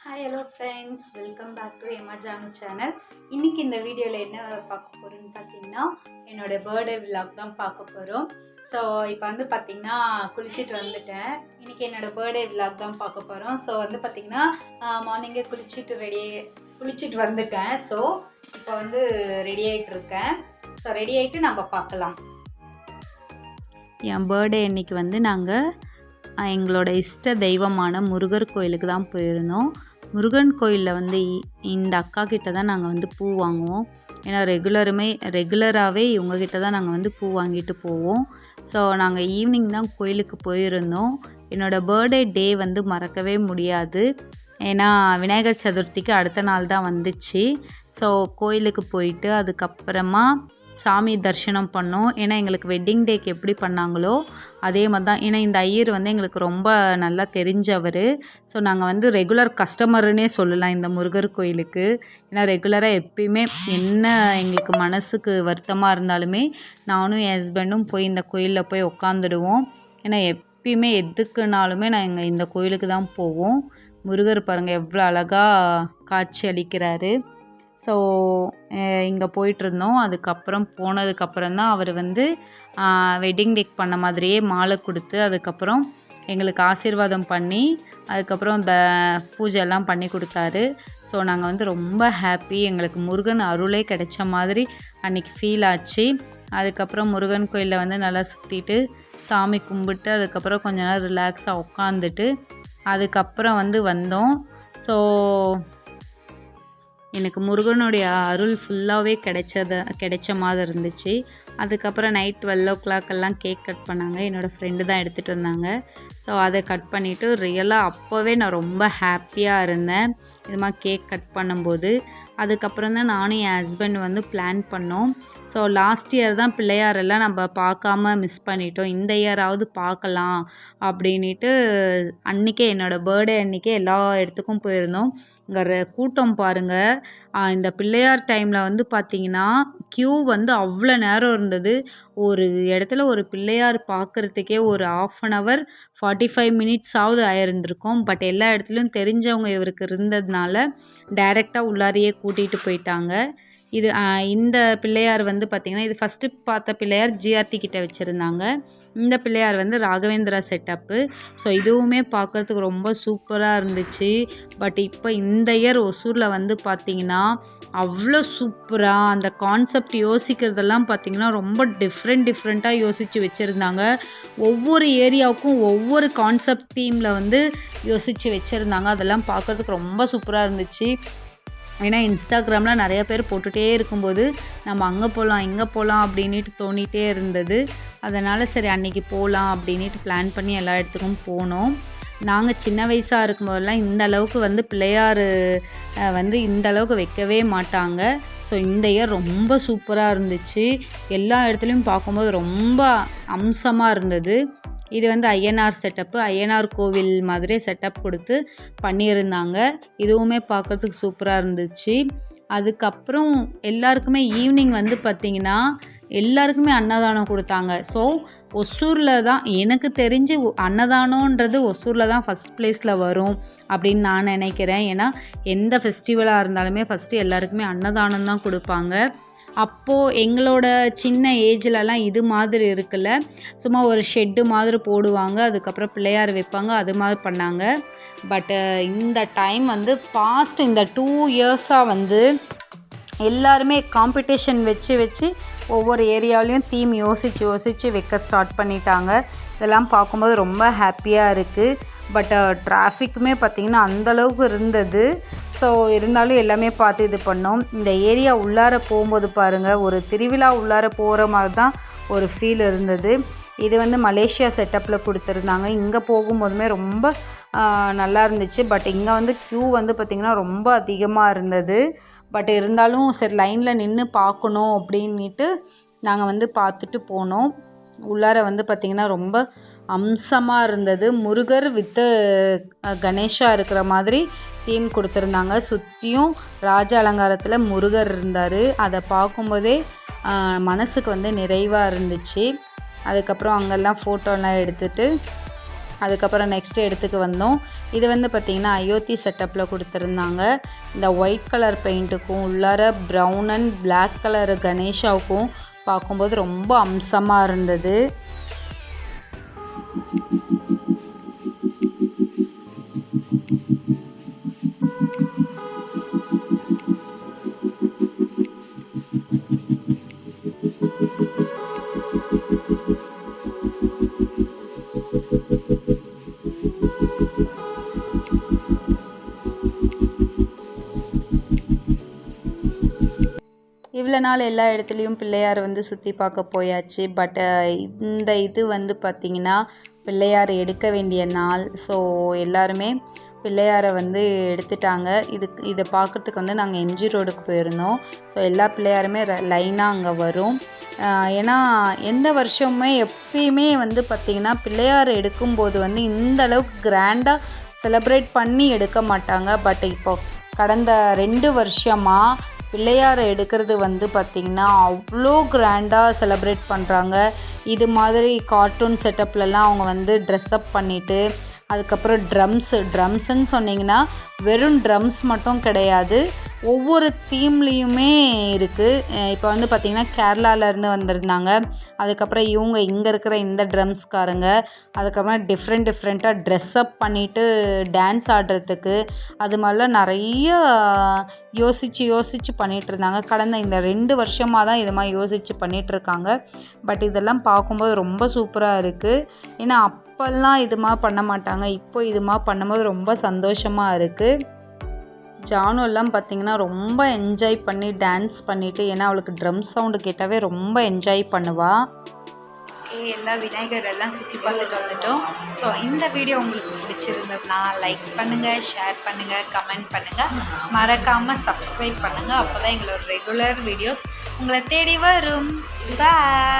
Hi hello friends, welcome back to Emma Janu channel. இன்றைக்கி இந்த வீடியோவில் என்ன பார்க்க போகிறோன்னு பார்த்தீங்கன்னா, என்னோடய பர்த்டே விலாக் தான் பார்க்க போகிறோம். ஸோ இப்போ வந்து பார்த்திங்கன்னா குளிச்சுட்டு வந்துட்டேன். இன்றைக்கி என்னோடய பர்த்டே விலாக் தான் பார்க்க போகிறோம். ஸோ வந்து பார்த்திங்கன்னா மார்னிங்கே குளிச்சுட்டு வந்துட்டேன். ஸோ இப்போ வந்து ரெடி ஆகிட்டுருக்கேன். ஸோ ரெடி ஆகிட்டு நம்ம பார்க்கலாம். என் பர்த்டே அன்றைக்கி வந்து நாங்கள் எங்களோட இஷ்ட தெய்வமான முருகர் கோயிலுக்கு தான் போயிருந்தோம். முருகன் கோயிலில் வந்து இந்த அக்கா கிட்ட தான் நாங்கள் வந்து பூ வாங்குவோம். ஏன்னா ரெகுலராகவே இவங்கக்கிட்ட தான் நாங்கள் வந்து பூ வாங்கிட்டு போவோம். ஸோ நாங்கள் ஈவினிங் தான் கோயிலுக்கு போயிருந்தோம். என்னோடய பர்த்டே டே வந்து மறக்கவே முடியாது. ஏன்னா விநாயகர் சதுர்த்திக்கு அடுத்த நாள் தான் வந்துச்சு. ஸோ கோயிலுக்கு போயிட்டு அதுக்கப்புறமா சாமி தரிசனம் பண்ணோம். ஏன்னா எங்களுக்கு வெட்டிங் டேக்கு எப்படி பண்ணாங்களோ அதே மாதிரி தான். ஏன்னா இந்த ஐயர் வந்து எங்களுக்கு ரொம்ப நல்லா தெரிஞ்சவர். ஸோ நாங்கள் வந்து ரெகுலர் கஸ்டமருன்னே சொல்லலாம் இந்த முருகர் கோயிலுக்கு. ஏன்னா ரெகுலராக எப்பயுமே என்ன எங்களுக்கு மனசுக்கு வருத்தமாக இருந்தாலுமே நானும் என் ஹஸ்பண்டும் போய் இந்த கோயிலில் போய் உக்காந்துடுவோம். ஏன்னா எப்பயுமே எதுக்குனாலுமே நாங்கள் இந்த கோயிலுக்கு தான் போவோம். முருகர் பாருங்கள் எவ்வளோ அழகாக காட்சி அளிக்கிறாரு. ஸோ இங்கே போயிட்டுருந்தோம். அதுக்கப்புறம் போனதுக்கப்புறம் தான் அவர் வந்து வெட்டிங் டேக் பண்ண மாதிரியே மாலை கொடுத்து அதுக்கப்புறம் எங்களுக்கு ஆசீர்வாதம் பண்ணி அதுக்கப்புறம் இந்த பூஜையெல்லாம் பண்ணி கொடுத்தாரு. ஸோ நாங்கள் வந்து ரொம்ப ஹாப்பி. எங்களுக்கு முருகன் அருளே கிடைச்ச மாதிரி அன்றைக்கி ஃபீல் ஆச்சு. அதுக்கப்புறம் முருகன் கோயிலில் வந்து நல்லா சுற்றிட்டு சாமி கும்பிட்டு அதுக்கப்புறம் கொஞ்ச நேரம் ரிலாக்ஸாக உட்காந்துட்டு அதுக்கப்புறம் வந்து வந்தோம். ஸோ எனக்கு முருகனுடைய அருள் ஃபுல்லாகவே கிடைச்ச மாதிரி இருந்துச்சு. அதுக்கப்புறம் நைட் 12 கேக் கட் பண்ணாங்க. என்னோடய ஃப்ரெண்டு தான் எடுத்துகிட்டு வந்தாங்க. ஸோ அதை கட் பண்ணிவிட்டு ரியலாக அப்போவே நான் ரொம்ப ஹாப்பியாக இருந்தேன் இது மாதிரி கேக் கட் பண்ணும்போது. அதுக்கப்புறம் தான் நானும் என் ஹஸ்பண்ட் வந்து பிளான் பண்ணோம். ஸோ லாஸ்ட் இயர் தான் பிள்ளையாரெல்லாம் நம்ம பார்க்காம மிஸ் பண்ணிட்டோம். இந்த இயராவது பார்க்கலாம் அப்படின்ட்டு அன்றைக்கே என்னோடய பர்த்டே அன்றைக்கே எல்லா இடத்துக்கும் போயிருந்தோம். இங்கே கூட்டம் பாருங்கள். இந்த பிள்ளையார் டைமில் வந்து பார்த்திங்கன்னா க்யூ வந்து அவ்வளோ நேரம் இருந்தது. ஒரு இடத்துல ஒரு பிள்ளையார் பார்க்குறதுக்கே ஒரு 1/2 hour 45 minutes ஆயிருந்திருக்கும். பட் எல்லா இடத்துலையும் தெரிஞ்சவங்க இவருக்கு இருந்ததுனால டைரெக்டாக உள்ளாரையே கூட்டிகிட்டு போயிட்டாங்க. இந்த பிள்ளையார் வந்து பார்த்திங்கன்னா இது ஃபஸ்ட்டு பார்த்த பிள்ளையார் ஜிஆர்டி கிட்ட வச்சுருந்தாங்க. இந்த பிள்ளையார் வந்து ராகவேந்திரா செட்டப்பு. ஸோ இதுவுமே பார்க்குறதுக்கு ரொம்ப சூப்பராக இருந்துச்சு. பட் இப்போ இந்த இயர் ஒசூரில் வந்து பார்த்திங்கன்னா அவ்வளோ சூப்பராக அந்த கான்செப்ட் யோசிக்கிறதெல்லாம் பார்த்திங்கன்னா ரொம்ப டிஃப்ரெண்ட்டாக யோசித்து வச்சுருந்தாங்க. ஒவ்வொரு ஏரியாவுக்கும் ஒவ்வொரு கான்செப்ட் தீமில் வந்து யோசித்து வச்சுருந்தாங்க. அதெல்லாம் பார்க்குறதுக்கு ரொம்ப சூப்பராக இருந்துச்சு. ஏன்னா இன்ஸ்டாகிராமில் நிறைய பேர் போட்டுகிட்டே இருக்கும்போது நம்ம அங்கே போகலாம் இங்கே போகலாம் அப்படின்ட்டு தோணிகிட்டே இருந்தது. அதனால் சரி அன்றைக்கி போகலாம் அப்படின்ட்டு பிளான் பண்ணி எல்லா இடத்துக்கும் போனோம். நாங்கள் சின்ன வயசாக இருக்கும்போதெல்லாம் இந்த அளவுக்கு வந்து பிள்ளையார் வந்து இந்த அளவுக்கு வைக்கவே மாட்டாங்க. ஸோ இந்த இயர் ரொம்ப சூப்பராக இருந்துச்சு. எல்லா இடத்துலையும் பார்க்கும்போது ரொம்ப அம்சமாக இருந்தது. இது வந்து ஐயனார் செட்டப்பு. ஐயனார் கோவில் மாதிரி செட்டப் கொடுத்து பண்ணியிருந்தாங்க. இதுவுமே பார்க்குறதுக்கு சூப்பராக இருந்துச்சு. அதுக்கப்புறம் எல்லாருக்குமே ஈவினிங் வந்து பார்த்திங்கன்னா எல்லாருக்குமே அன்னதானம் கொடுத்தாங்க. ஸோ ஒசூரில் தான் எனக்கு தெரிஞ்சு அன்னதானன்றது ஒசூரில் தான் ஃபஸ்ட் ப்ளேஸில் வரும் அப்படின்னு நான் நினைக்கிறேன். ஏன்னா எந்த ஃபெஸ்டிவலாக இருந்தாலுமே ஃபஸ்ட்டு எல்லாருக்குமே அன்னதானம் தான் கொடுப்பாங்க. அப்போது எங்களோட சின்ன ஏஜ்லலாம் இது மாதிரி இருக்குல்ல, சும்மா ஒரு ஷெட்டு மாதிரி போடுவாங்க, அதுக்கப்புறம் பிள்ளையார் வைப்பாங்க, அது மாதிரி பண்ணாங்க. பட்டு இந்த டைம் வந்து பாஸ்ட் இந்த 2 இயர்ஸாக வந்து எல்லாருமே காம்படிஷன் வச்சு ஒவ்வொரு ஏரியாவிலையும் தீம் யோசித்து வைக்க ஸ்டார்ட் பண்ணிட்டாங்க. இதெல்லாம் பார்க்கும்போது ரொம்ப ஹாப்பியாக இருக்குது. பட் டிராஃபிக்குமே பார்த்திங்கன்னா அந்தளவுக்கு இருந்தது. ஸோ இருந்தாலும் எல்லாமே பார்த்து இது பண்ணோம். இந்த ஏரியா உள்ளார போகும்போது பாருங்கள் ஒரு திருவிழா உள்ளார போகிற மாதிரி தான் ஒரு ஃபீல் இருந்தது. இது வந்து மலேசியா செட்டப்பில் கொடுத்துருந்தாங்க. இங்கே போகும்போதுமே ரொம்ப நல்லா இருந்துச்சு. பட் இங்கே வந்து க்யூ வந்து பார்த்திங்கன்னா ரொம்ப அதிகமாக இருந்தது. பட் இருந்தாலும் சரி லைனில் நின்று பார்க்கணும் அப்படின்ட்டு நாங்கள் வந்து பார்த்துட்டு போனோம். உள்ளார வந்து பார்த்திங்கன்னா ரொம்ப அம்சமாக இருந்தது. முருகர் வித்து கணேஷா இருக்கிற மாதிரி தீம் கொடுத்துருந்தாங்க. சுற்றியும் ராஜ அலங்காரத்தில் முருகர் இருந்தார். அதை பார்க்கும்போதே மனசுக்கு வந்து நிறைவாக இருந்துச்சு. அதுக்கப்புறம் அங்கெல்லாம் ஃபோட்டோலாம் எடுத்துகிட்டு அதுக்கப்புறம் நெக்ஸ்ட்டு இடத்துக்கு வந்தோம். இது வந்து பார்த்திங்கன்னா அயோத்தி செட்டப்பில் கொடுத்துருந்தாங்க. இந்த ஒயிட் கலர் பெயிண்ட்டுக்கும் உள்ளார ப்ரௌன் அண்ட் பிளாக் கலர் கணேஷாவுக்கும் பார்க்கும்போது ரொம்ப அம்சமாக இருந்தது. இவ்வளோ நாள் எல்லா இடத்துலையும் பிள்ளையார் வந்து சுற்றி பார்க்க போயாச்சு. பட் இந்த இது வந்து பார்த்திங்கன்னா பிள்ளையார் எடுக்க வேண்டிய நாள். ஸோ எல்லாருமே பிள்ளையாரை வந்து எடுத்துட்டாங்க. இதை பார்க்குறதுக்கு வந்து நாங்கள் எம்ஜி ரோடுக்கு போயிருந்தோம். ஸோ எல்லா பிள்ளையாருமே லைனாக அங்கே வரும். ஏன்னா எந்த வருஷமுமே எப்பயுமே வந்து பார்த்திங்கன்னா பிள்ளையார் எடுக்கும்போது வந்து இந்த அளவுக்கு கிராண்டாக செலிப்ரேட் பண்ணி எடுக்க மாட்டாங்க. பட் இப்போ கடந்த 2 வருஷமாக பிள்ளையாரை எடுக்கிறது வந்து பார்த்திங்கன்னா அவ்வளோ கிராண்டாக செலிப்ரேட் பண்ணுறாங்க. இது மாதிரி கார்ட்டூன் செட்டப்லலாம் அவங்க வந்து ட்ரெஸ்அப் பண்ணிவிட்டு அதுக்கப்புறம் ட்ரம்ஸுன்னு சொன்னிங்கன்னா வெறும் ட்ரம்ஸ் மட்டும் கிடையாது, ஒவ்வொரு தீம்லேயுமே இருக்குது. இப்போ வந்து பார்த்திங்கன்னா கேரளாவிலேருந்து வந்திருந்தாங்க. அதுக்கப்புறம் இங்கே இருக்கிற இந்த ட்ரம்ஸ்காரங்க அதுக்கப்புறம் டிஃப்ரெண்ட்டாக ட்ரெஸ்அப் பண்ணிவிட்டு டான்ஸ் ஆடுறதுக்கு அது மாதிரிலாம் நிறைய யோசித்து பண்ணிகிட்டு இருந்தாங்க. கடந்த இந்த 2 வருஷமாக தான் இது மாதிரி யோசித்து பண்ணிகிட்ருக்காங்க. பட் இதெல்லாம் பார்க்கும்போது ரொம்ப சூப்பராக இருக்குது. ஏன்னா அப்போல்லாம் இது மாதிரி பண்ண மாட்டாங்க, இப்போ இது மாதிரி பண்ணும்போது ரொம்ப சந்தோஷமாக இருக்குது. ஜானு எல்லாம் பார்த்திங்கன்னா ரொம்ப என்ஜாய் பண்ணி டான்ஸ் பண்ணிவிட்டு, ஏன்னா அவளுக்கு ட்ரம் சவுண்டு கேட்டாவே ரொம்ப என்ஜாய் பண்ணுவாள். எல்லா விநாயகர் எல்லாம் சுற்றி பார்த்துட்டு வந்துட்டோம். ஸோ இந்த வீடியோ உங்களுக்கு பிடிச்சிருந்ததுன்னா லைக் பண்ணுங்கள், ஷேர் பண்ணுங்கள், கமெண்ட் பண்ணுங்கள், மறக்காமல் சப்ஸ்கிரைப் பண்ணுங்கள். அப்போ தான் எங்களோட ரெகுலர் வீடியோஸ் உங்களை தேடி வரும். பாய்.